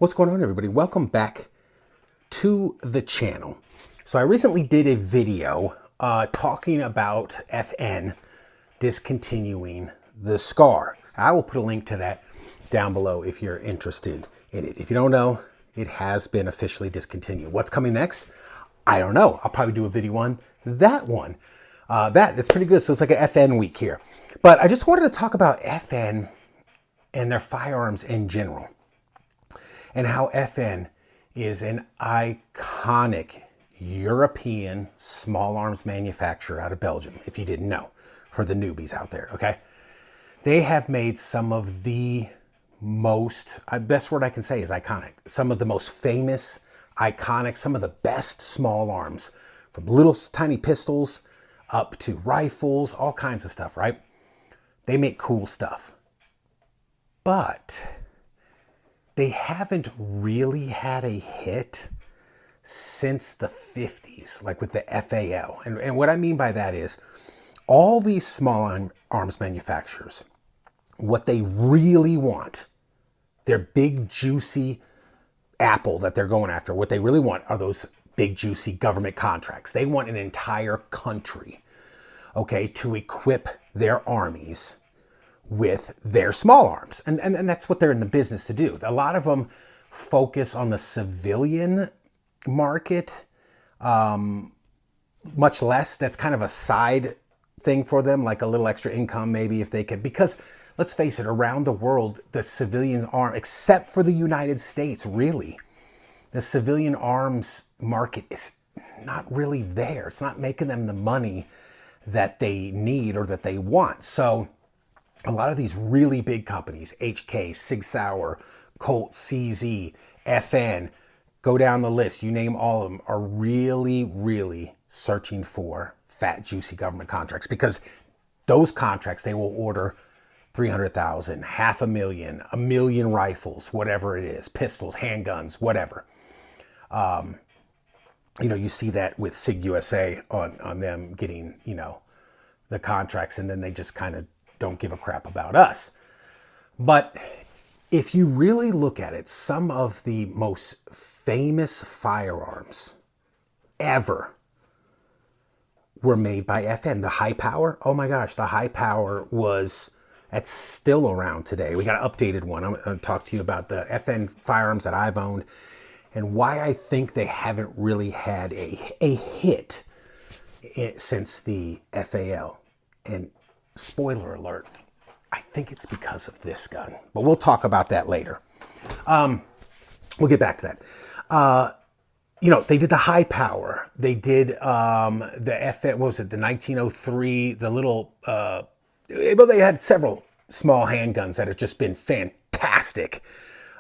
What's going on, everybody? Welcome back to the channel. So I recently did a video talking about FN discontinuing the SCAR. I will put a link to that down below if you're interested in it. If you don't know, it has been officially discontinued. What's coming next? I don't know. I'll probably do a video on that one. That's pretty good. So it's like an FN week here. But I just wanted to talk about FN and their firearms in general, and how FN is an iconic European small arms manufacturer out of Belgium, if you didn't know, for the newbies out there, okay? They have made some of the most, best word I can say is iconic, some of the most famous, iconic, some of the best small arms, from little tiny pistols up to rifles, all kinds of stuff, right? They make cool stuff. But they haven't really had a hit since the 50s, like with the FAL. And what I mean by that is all these small arms manufacturers, what they really want, their big juicy apple that they're going after, what they really want are those big juicy government contracts. They want an entire country, okay, to equip their armies with their small arms. And that's what they're in the business to do. A lot of them focus on the civilian market, much less. That's kind of a side thing for them, like a little extra income maybe if they could, because let's face it, around the world, the civilian arm, except for the United States, really, the civilian arms market is not really there. It's not making them the money that they need or that they want. So a lot of these really big companies, HK, Sig Sauer, Colt, CZ, FN, go down the list, you name all of them, are really, really searching for fat, juicy government contracts, because those contracts, they will order 300,000, 500,000, 1 million rifles, whatever it is, pistols, handguns, whatever. You know, you see that with Sig USA on them getting, you know, the contracts, and then they just kind of don't give a crap about us. But if you really look at it, some of the most famous firearms ever were made by FN. The high power, oh my gosh, the high power that's still around today. We got an updated one. I'm going to talk to you about the FN firearms that I've owned and why I think they haven't really had a hit since the FAL. And spoiler alert, I think it's because of this gun, but we'll talk about that later. We'll get back to that. You know, they did the high power. They did the what was it, the 1903, the little, well, they had several small handguns that have just been fantastic.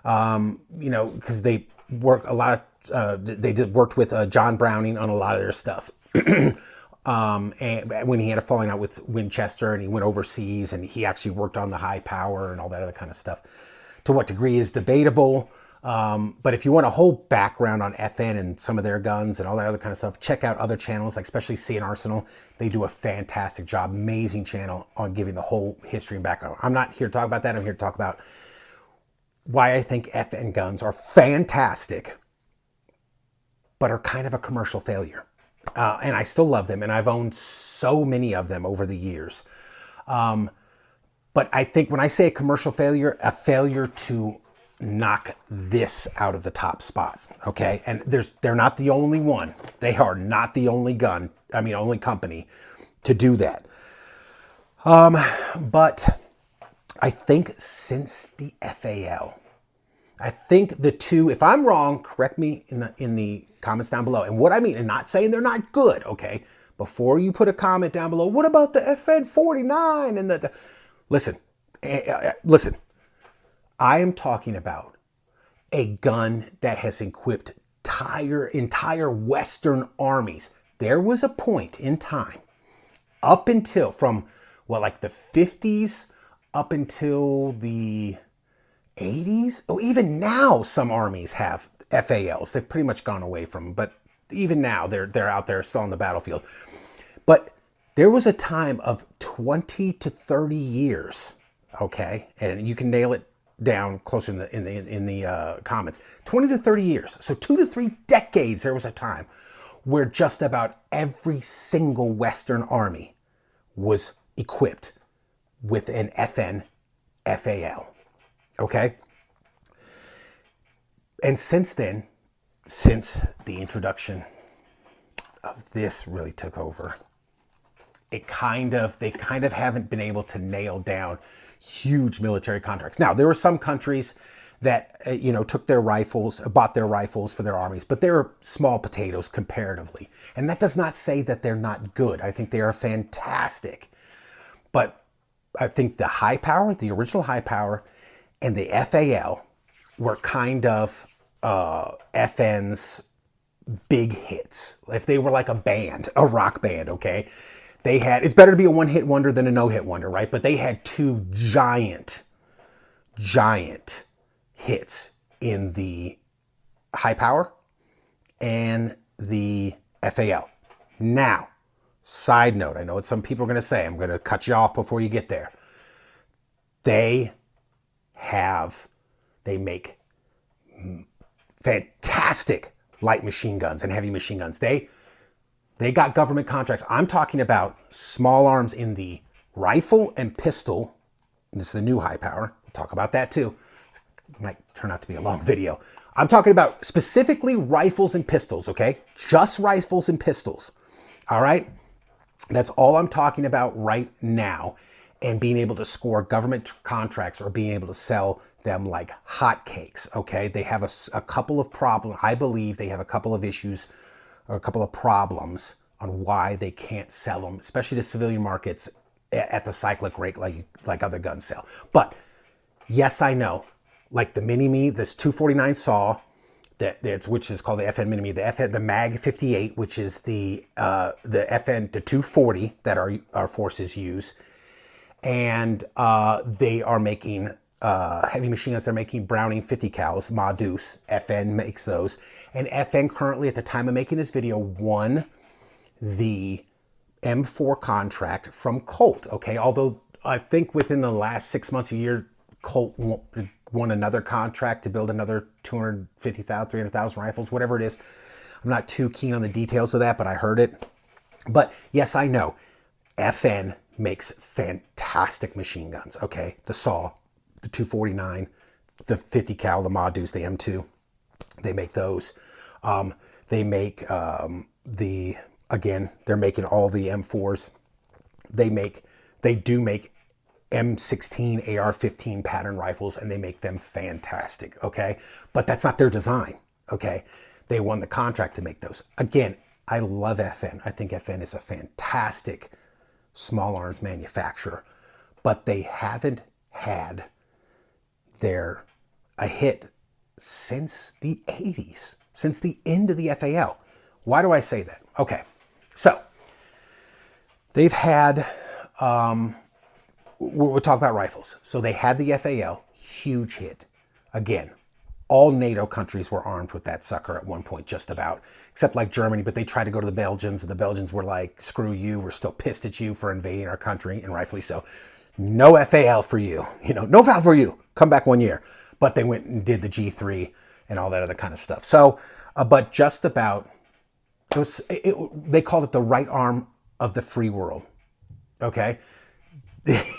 You know, because they work a lot of, worked with John Browning on a lot of their stuff. And when he had a falling out with Winchester and he went overseas and he actually worked on the high power and all that other kind of stuff. To what degree is debatable. But if you want a whole background on FN and some of their guns and all that other kind of stuff, check out other channels, like especially C&R Arsenal. They do a fantastic job, amazing channel on giving the whole history and background. I'm not here to talk about that. I'm here to talk about why I think FN guns are fantastic, but are kind of a commercial failure. And I still love them, and I've owned so many of them over the years. But I think when I say a commercial failure, a failure to knock this out of the top spot, okay? And they're not the only one. They are not the only only company to do that. But I think since the FAL, I think the two, if I'm wrong, correct me in the comments down below. And what I mean, and not saying they're not good, okay? Before you put a comment down below, what about the FN 49 and the listen, listen. I am talking about a gun that has equipped entire Western armies. There was a point in time up until from like the 50s up until the 80s. Oh, even now some armies have FALs. They've pretty much gone away from them, but even now they're out there still on the battlefield. But there was a time of 20 to 30 years, okay, and you can nail it down closer in the comments. 20 to 30 years. So 2 to 3 decades, there was a time where just about every single Western army was equipped with an FN FAL. Okay? And since then, since the introduction of this really took over, they kind of haven't been able to nail down huge military contracts. Now, there were some countries that, took their rifles, bought their rifles for their armies, but they're small potatoes comparatively. And that does not say that they're not good. I think they are fantastic. But I think the high power, the original high power, and the FAL were kind of FN's big hits. If they were like a band, a rock band, okay? They had, it's better to be a one-hit wonder than a no-hit wonder, right? But they had 2 giant hits in the high power and the FAL. Now, side note, I know what some people are going to say. I'm going to cut you off before you get there. They make fantastic light machine guns and heavy machine guns. They got government contracts. I'm talking about small arms in the rifle and pistol. This is the new high power. We'll talk about that too. It might turn out to be a long video. I'm talking about specifically rifles and pistols, okay? Just rifles and pistols, all right? That's all I'm talking about right now. And being able to score government contracts or being able to sell them like hotcakes, okay? They have a couple of problems. I believe they have a couple of issues or a couple of problems on why they can't sell them, especially to civilian markets at the cyclic rate like other guns sell. But yes, I know, like the Mini-Me, this 249 saw, which is called the FN Mini-Me, the Mag 58, which is the FN, the 240 that our forces use, and they are making heavy machine guns. They're making Browning 50 cals, Ma Deuce. FN makes those. And FN currently, at the time of making this video, won the M4 contract from Colt, okay? Although I think within the last 6 months, a year, Colt won another contract to build another 250,000, 300,000 rifles, whatever it is. I'm not too keen on the details of that, but I heard it. But yes, I know. FN makes fantastic machine guns, okay? The SAW, the 249, the 50 cal, the Ma Deuce, the M2. They make those. They make they're making all the M4s. They do make M16, AR-15 pattern rifles, and they make them fantastic, okay? But that's not their design, okay? They won the contract to make those. Again, I love FN. I think FN is a fantastic small arms manufacturer, but they haven't had a hit since the 80s, since the end of the FAL. Why do I say that? Okay, so they've had, we'll talk about rifles. So they had the FAL, huge hit. Again, all NATO countries were armed with that sucker at one point, just about, except like Germany, but they tried to go to the Belgians, and the Belgians were like, screw you, we're still pissed at you for invading our country, and rightfully so. No FAL for you, no FAL for you, come back 1 year. But they went and did the G3 and all that other kind of stuff. So, but just about, they called it the right arm of the free world, okay?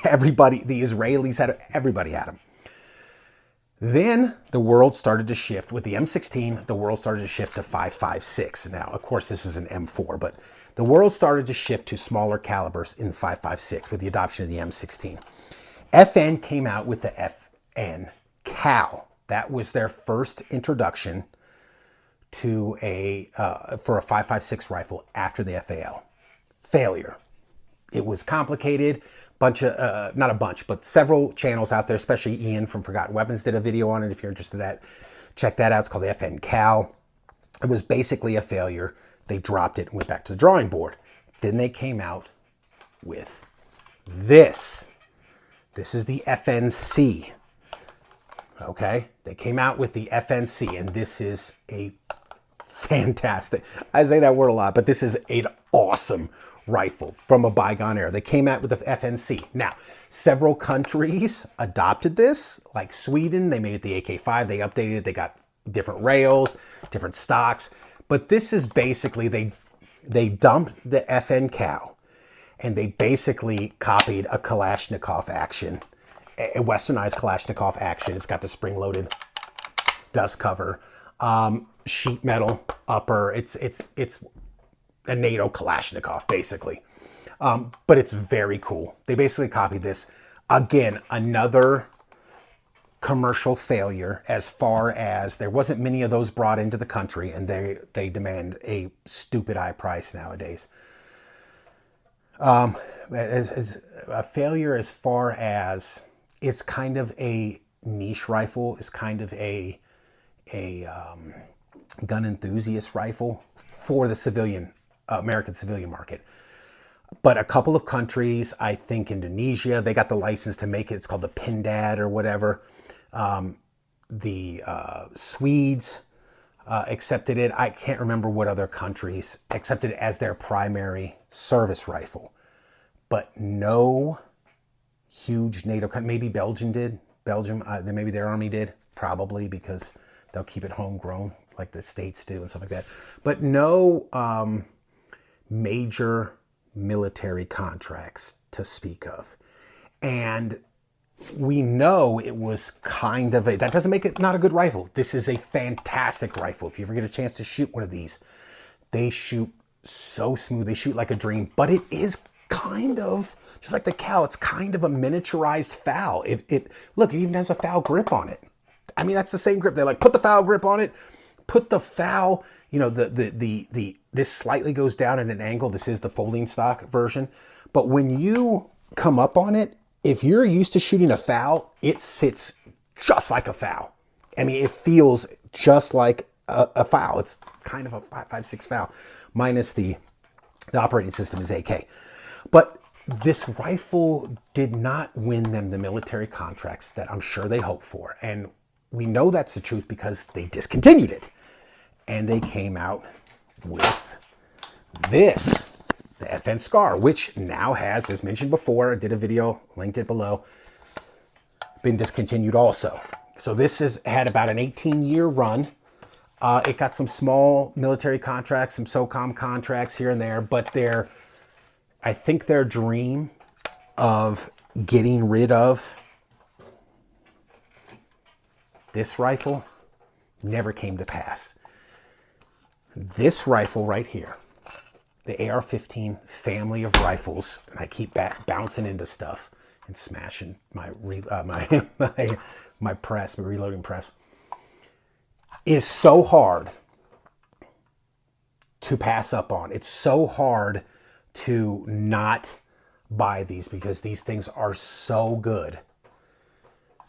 Everybody, the Israelis had it, everybody had them. Then the world started to shift. With the M16, the world started to shift to 5.56. Now, of course, this is an M4, but the world started to shift to smaller calibers in 5.56 with the adoption of the M16. FN came out with the FN Cal. That was their first introduction to for a 5.56 rifle after the FAL. Failure. It was complicated. Not a bunch, but several channels out there, especially Ian from Forgotten Weapons did a video on it. If you're interested in that, check that out. It's called the FN Cal. It was basically a failure. They dropped it and went back to the drawing board. Then they came out with this. This is the FNC. Okay? They came out with the FNC, and this is a fantastic, I say that word a lot, but this is an awesome rifle from a bygone era. They came out with the FNC. Now, several countries adopted this, like Sweden. They made it the AK-5. They updated it. They got different rails, different stocks. But this is basically, they dumped the FN cow and they basically copied a Kalashnikov action, a westernized Kalashnikov action. It's got the spring-loaded dust cover, sheet metal upper. It's a NATO Kalashnikov, basically. But it's very cool. They basically copied this. Again, another commercial failure as far as there wasn't many of those brought into the country, and they demand a stupid high price nowadays. As a failure as far as it's kind of a niche rifle. It's kind of a gun enthusiast rifle for the civilian American civilian market. But a couple of countries, I think Indonesia, they got the license to make it. It's called the Pindad or whatever. The Swedes accepted it. I can't remember what other countries accepted it as their primary service rifle. But no huge NATO country. Maybe Belgium did. Maybe their army did. Probably, because they'll keep it homegrown like the States do and stuff like that. But no major military contracts to speak of. And we know it was kind of that doesn't make it not a good rifle. This is a fantastic rifle. If you ever get a chance to shoot one of these, they shoot so smooth. They shoot like a dream. But it is kind of, just like the Cal, it's kind of a miniaturized FAL. Look, it even has a FAL grip on it. I mean, that's the same grip. They're like, put the FAL grip on it. Put the FAL, you know, this slightly goes down at an angle. This is the folding stock version. But when you come up on it, if you're used to shooting a FAL, it sits just like a FAL. I mean, it feels just like a FAL. It's kind of a 5.56 FAL, minus the operating system is AK. But this rifle did not win them the military contracts that I'm sure they hoped for. And we know that's the truth because they discontinued it. And they came out with this, the FN SCAR, which now has, as mentioned before, I did a video, linked it below, been discontinued also. So this has had about an 18-year run. It got some small military contracts, some SOCOM contracts here and there, but I think their dream of getting rid of this rifle never came to pass. This rifle right here, the AR-15 family of rifles, and I keep bouncing into stuff and smashing my press, my reloading press, is so hard to pass up on. It's so hard to not buy these because these things are so good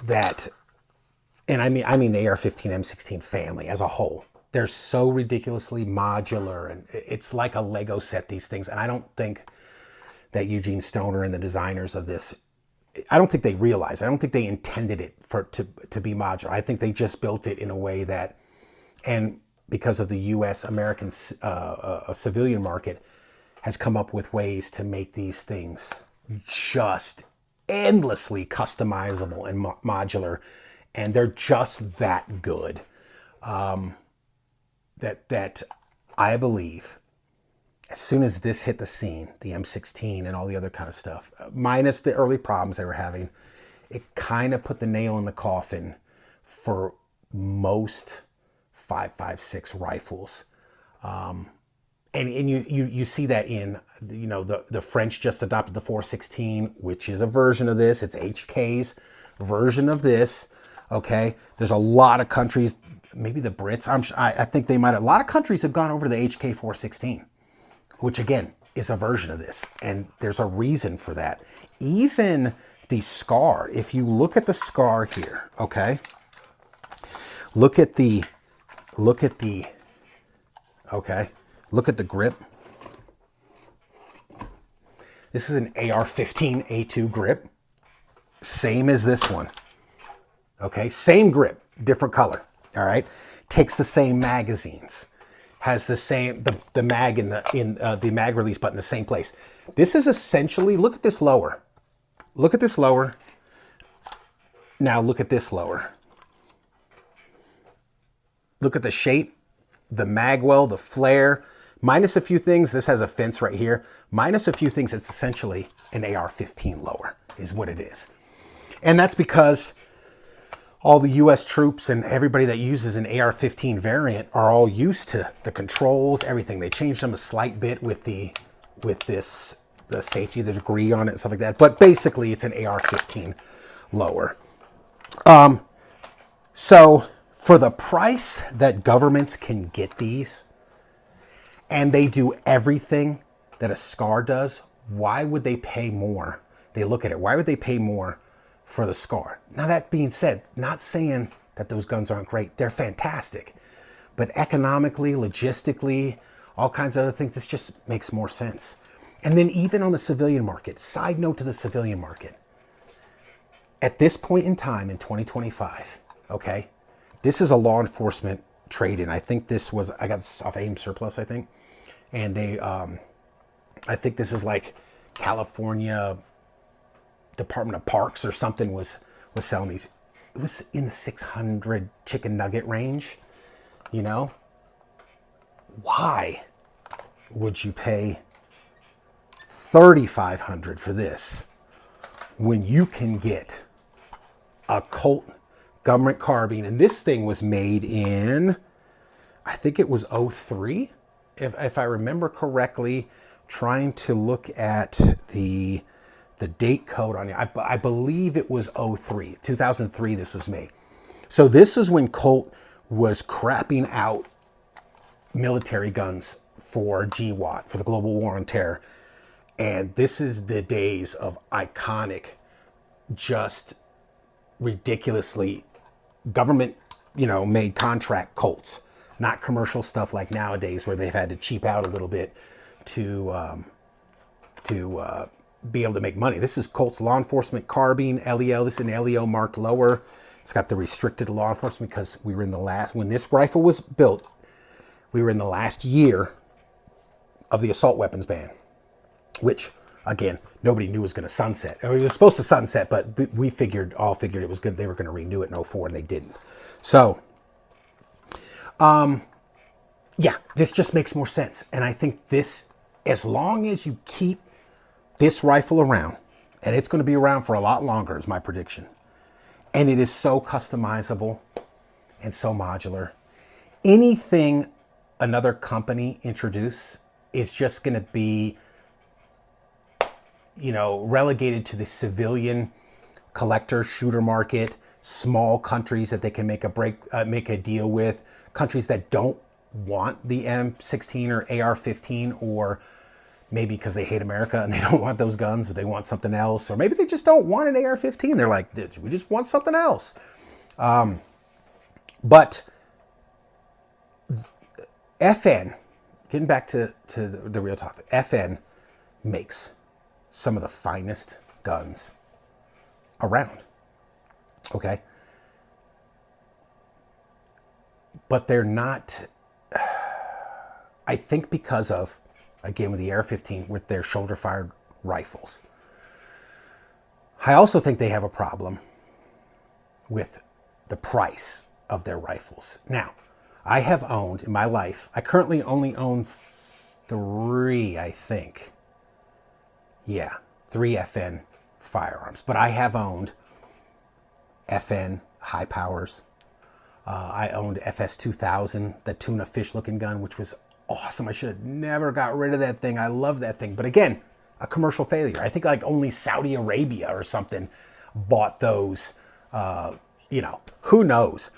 that, and I mean the AR-15 M16 family as a whole. They're so ridiculously modular, and it's like a Lego set, these things. And I don't think that Eugene Stoner and the designers of this, I don't think they realized, I don't think they intended it to be modular. I think they just built it in a way that, and because of the US American civilian market, has come up with ways to make these things just endlessly customizable and modular. And they're just that good. That I believe as soon as this hit the scene, the M16 and all the other kind of stuff, minus the early problems they were having, it kind of put the nail in the coffin for most 5.56 rifles. And you see that in, you know, the French just adopted the 416, which is a version of this. It's HK's version of this. Okay, there's a lot of countries, maybe the Brits, I think they might have, a lot of countries have gone over to the HK 416, which again is a version of this. And there's a reason for that. Even the SCAR, if you look at the SCAR here, okay, look at the grip. This is an AR-15A2 grip, same as this one. Okay, same grip, different color. All right, takes the same magazines, has the same, the mag in the mag release button, the same place. This is essentially, look at this lower. Look at this lower. Now look at this lower. Look at the shape, the mag well, the flare, minus a few things. This has a fence right here. Minus a few things, it's essentially an AR-15 lower is what it is. And that's because all the US troops and everybody that uses an AR-15 variant are all used to the controls, everything. They changed them a slight bit with the safety, the degree on it and stuff like that. But basically it's an AR-15 lower. So for the price that governments can get these, and they do everything that a SCAR does, why would they pay more? They look at it, why would they pay more for the SCAR? Now that being said, not saying that those guns aren't great, they're fantastic. But economically, logistically, all kinds of other things, this just makes more sense. And then even on the civilian market, side note to the civilian market, at this point in time in 2025, okay, this is a law enforcement trade-in. I think this was, I got this off AIM Surplus, I think. And they, I think this is like California Department of Parks or something was selling these. It was in the 600 chicken nugget range, you know? Why would you pay $3,500 for this when you can get a Colt government carbine? And this thing was made in, I think it was 03, if I remember correctly, trying to look at the date code on it. I believe it was 03, 2003 this was made. So this is when Colt was crapping out military guns for GWAT, for the Global War on Terror. And this is the days of iconic, just ridiculously government, you know, made contract Colts, not commercial stuff like nowadays where they've had to cheap out a little bit to be able to make money. This is Colt's law enforcement carbine, LEO. This is an LEO marked lower. It's got the restricted law enforcement because we were in the last, when this rifle was built, we were in the last year of the assault weapons ban, which again, nobody knew was going to sunset. It was supposed to sunset, but we all figured it was good. They were going to renew it in 04 and they didn't. So, yeah, this just makes more sense. And I think this, as long as you keep this rifle around, and it's going to be around for a lot longer is my prediction. And it is so customizable and so modular. Anything another company introduce is just going to be, you know, relegated to the civilian collector shooter market, small countries that they can make a deal with, countries that don't want the M16 or AR-15, or maybe because they hate America and they don't want those guns, or they want something else, or maybe they just don't want an AR-15. They're like, we just want something else. But FN, getting back to the real topic, FN makes some of the finest guns around, okay? But they're not, I think because of, again, with the AR-15, with their shoulder-fired rifles. I also think they have a problem with the price of their rifles. Now, I have owned, in my life, I currently only own 3, I think. Yeah, 3 FN firearms. But I have owned FN high powers. I owned FS2000, the tuna fish looking gun, which was awesome. I should have never got rid of that thing. I love that thing. But again, a commercial failure. I think like only Saudi Arabia or something bought those. You know, who knows?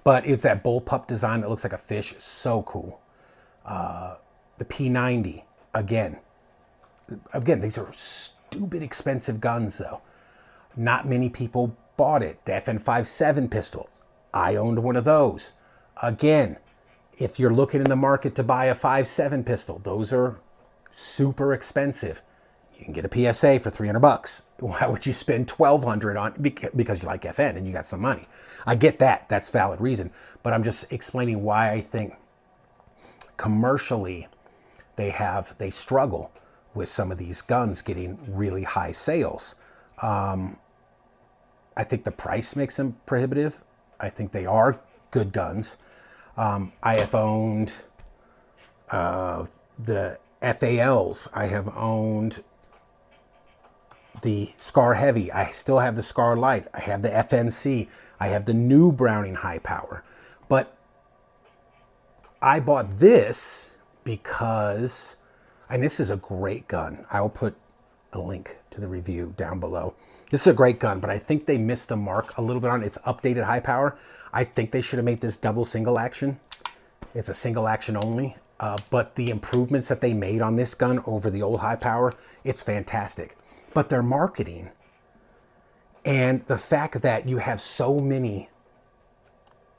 But it's that bullpup design that looks like a fish. So cool. The P90, again, these are stupid expensive guns though. Not many people bought it. The FN57 pistol, I owned one of those. Again, if you're looking in the market to buy a 5.7 pistol, those are super expensive. You can get a PSA for $300. Why would you spend $1,200 on, because you like FN and you got some money? I get that. That's valid reason. But I'm just explaining why I think commercially, they struggle with some of these guns getting really high sales. I think the price makes them prohibitive. I think they are good guns. I have owned the FALs. I have owned the SCAR Heavy. I still have the SCAR Light. I have the FNC. I have the new Browning High Power. But I bought this because, and this is a great gun. I will put a link to the review down below. This is a great gun, but I think they missed the mark a little bit on its updated high power. I think they should have made this double single action. It's a single action only, but the improvements that they made on this gun over the old high power, it's fantastic. But their marketing and the fact that you have so many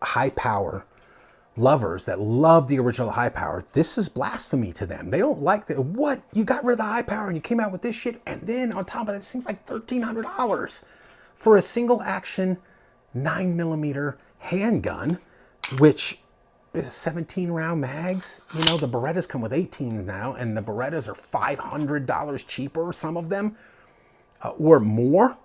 high power lovers that love the original high power, this is blasphemy to them. They don't like that. What? You got rid of the high power and you came out with this shit, and then on top of that, it seems like $1,300 for a single action 9mm handgun, which is 17 round mags. You know, the Berettas come with 18 now, and the Berettas are $500 cheaper, some of them, or more.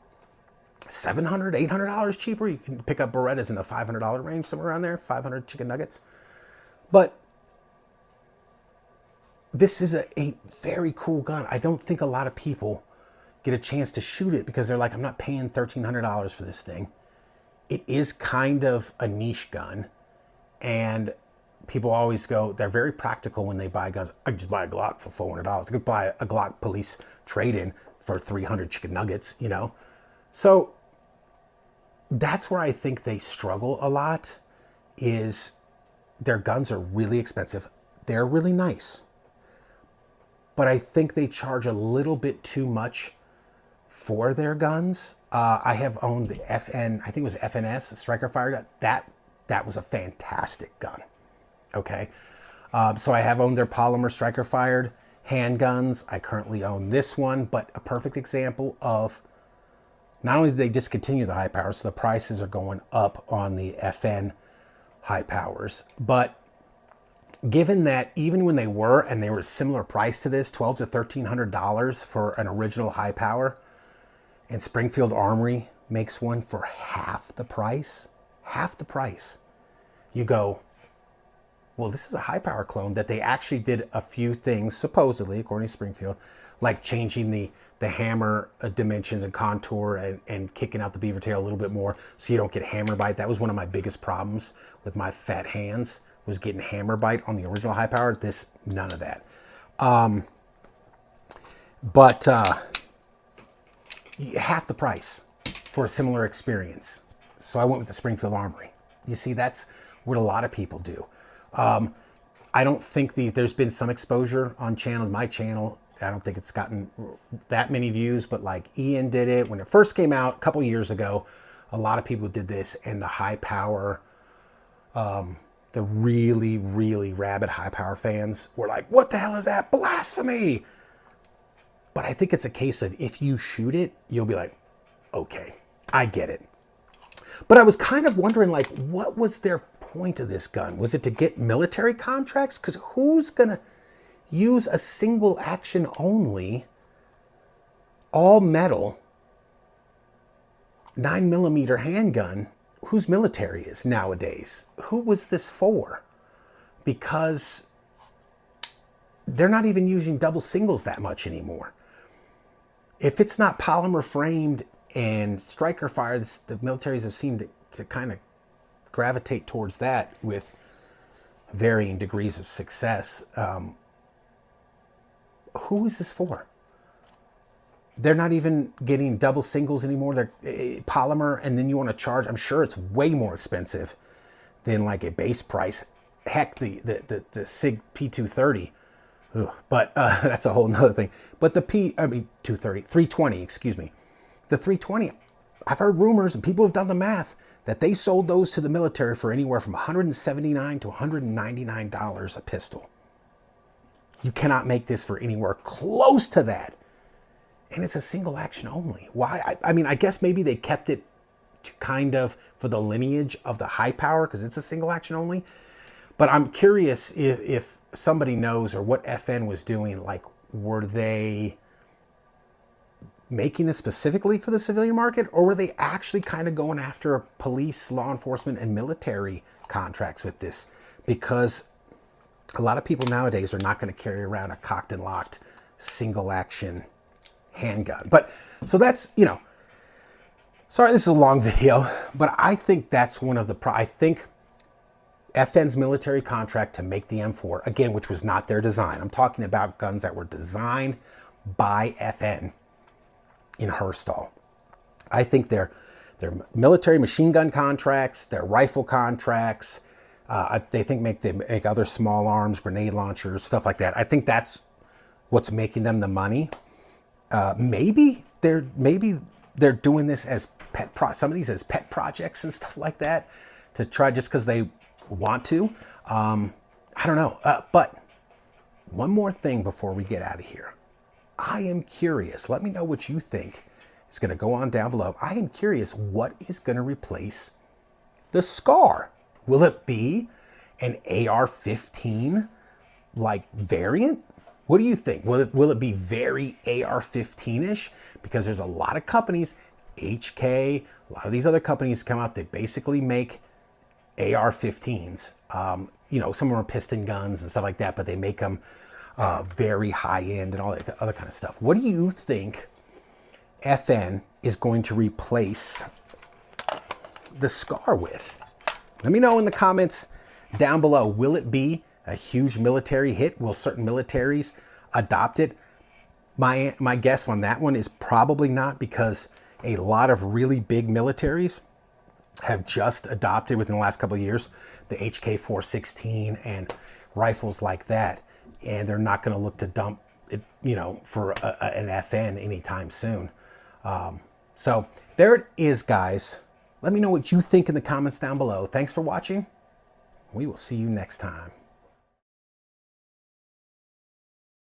$700, $800 cheaper. You can pick up Berettas in the $500 range, somewhere around there, 500 chicken nuggets. But this is a very cool gun. I don't think a lot of people get a chance to shoot it because they're like, I'm not paying $1,300 for this thing. It is kind of a niche gun, and people always go, they're very practical when they buy guns. I could just buy a Glock for $400. I could buy a Glock police trade-in for 300 chicken nuggets, you know? So that's where I think they struggle a lot, is their guns are really expensive. They're really nice, but I think they charge a little bit too much for their guns. I have owned the FN, I think it was FNS, Striker Fire gun. That was a fantastic gun. Okay. So I have owned their polymer striker fired handguns. I currently own this one, but a perfect example of not only did they discontinue the high powers, so the prices are going up on the FN high powers, but given that even when they were a similar price to this, $1,200 to $1,300 for an original high power, and Springfield Armory makes one for half the price, you go, well, this is a high power clone that they actually did a few things, supposedly, according to Springfield, like changing the hammer dimensions and contour and kicking out the beaver tail a little bit more so you don't get hammer bite. That was one of my biggest problems with my fat hands, was getting hammer bite on the original high power. This, none of that. But half the price for a similar experience. So I went with the Springfield Armory. You see, that's what a lot of people do. I don't think there's been some exposure on my channel. I don't think it's gotten that many views, but like Ian did it when it first came out a couple years ago. A lot of people did this, and the high power, the really, really rabid high power fans were like, what the hell is that? Blasphemy! But I think it's a case of if you shoot it, you'll be like, okay, I get it. But I was kind of wondering, like, what was their point of this gun? Was it to get military contracts? Because who's gonna use a single action only, all metal, 9mm handgun whose military is nowadays? Who was this for? Because they're not even using double singles that much anymore. If it's not polymer framed and striker fire, the militaries have seemed to kind of gravitate towards that with varying degrees of success. Who is this for? They're not even getting double singles anymore. They're polymer, and then you want to charge. I'm sure it's way more expensive than like a base price. Heck, the SIG P230. But that's a whole nother thing. But the 320, excuse me. The 320, I've heard rumors, and people have done the math, that they sold those to the military for anywhere from $179 to $199 a pistol. You cannot make this for anywhere close to that. And it's a single action only. Why? I mean, I guess maybe they kept it to kind of for the lineage of the high power because it's a single action only. But I'm curious if somebody knows, or what FN was doing, like, were they making this specifically for the civilian market, or were they actually kind of going after police, law enforcement, and military contracts with this? Because a lot of people nowadays are not going to carry around a cocked and locked single action handgun. But so that's, you know, sorry, this is a long video, but I think that's one of the, I think FN's military contract to make the M4, again, which was not their design. I'm talking about guns that were designed by FN in Herstal. I think their military machine gun contracts, their rifle contracts, they make other small arms, grenade launchers, stuff like that. I think that's what's making them the money. Maybe they're doing this as some of these as pet projects and stuff like that, to try just because they want to. I don't know. But one more thing before we get out of here. I am curious. Let me know what you think is going to go on down below. I am curious, what is going to replace the SCAR? Will it be an AR-15 like variant? What do you think? Will it be very AR-15-ish? Because there's a lot of companies, HK, a lot of these other companies come out, they basically make AR-15s. You know, some of them are piston guns and stuff like that, but they make them very high end and all that other kind of stuff. What do you think FN is going to replace the SCAR with? Let me know in the comments down below. Will it be a huge military hit? Will certain militaries adopt it? My guess on that one is probably not, because a lot of really big militaries have just adopted within the last couple of years the HK416 and rifles like that, and they're not going to look to dump it, you know, for an FN anytime soon. So there it is, guys. Let me know what you think in the comments down below. Thanks for watching. We will see you next time.